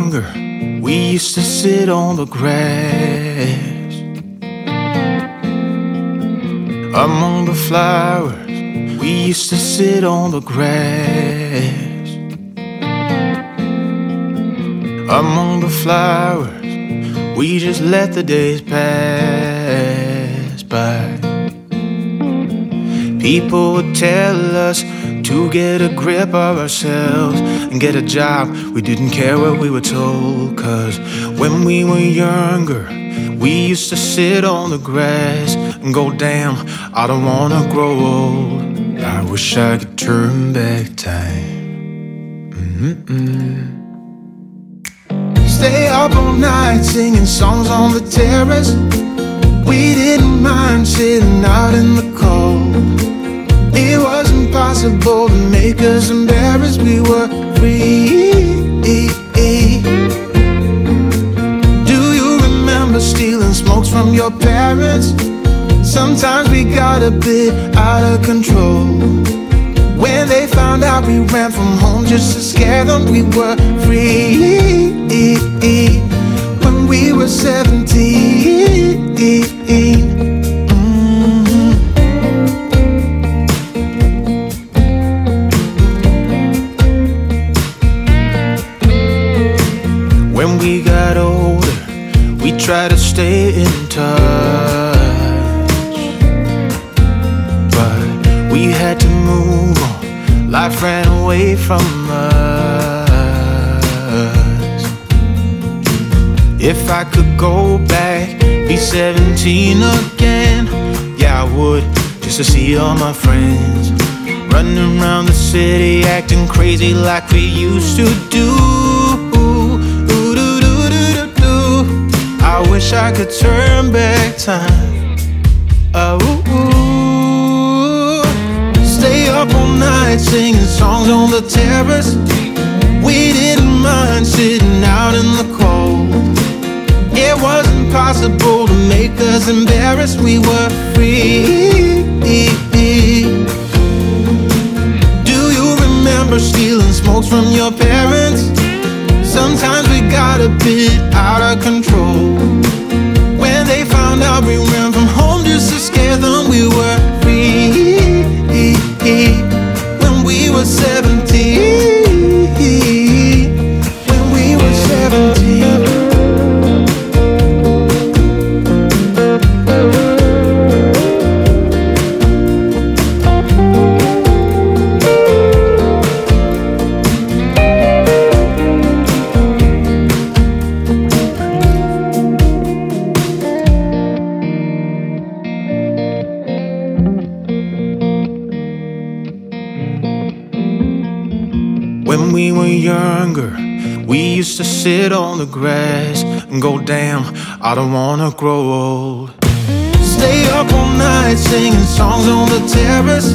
younger, we used to sit on the grass among the flowers. We used to sit on the grass among the flowers. We just let the days pass by. People would tell us to get a grip of ourselves and get a job. We didn't care what we were told, 'cause when we were younger, we used to sit on the grass and go, damn, I don't wanna grow old. I wish I could turn back time. Stay up all night singing songs on the terrace. We didn't mind sitting out in the cold. It wasn't possible to make us embarrassed. We were free. Do you remember stealing smokes from your parents? Sometimes we got a bit out of control. When they found out we ran from home just to scare them, we were free. When we were 17. When we got older, we tried to stay in touch, but we had to move on. Life ran away from us. If I could go back, be 17 again, yeah, I would, just to see all my friends running around the city, acting crazy like we used to do. I wish I could turn back time. Stay up all night singing songs on the terrace. We didn't mind sitting out in the cold. It wasn't possible to make us embarrassed. We were free. Do you remember stealing smokes from your parents? Sometimes we got a bit out of control. When they found out we ran from home just to scare them, we were free. When we were 17. When we were 17. When we were younger, we used to sit on the grass and go, damn, I don't wanna grow old. Stay up all night singing songs on the terrace.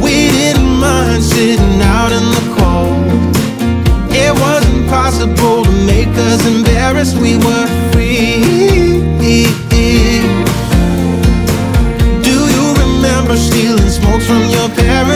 We didn't mind sitting out in the cold. It wasn't possible to make us embarrassed. We were free. Do you remember stealing smokes from your parents?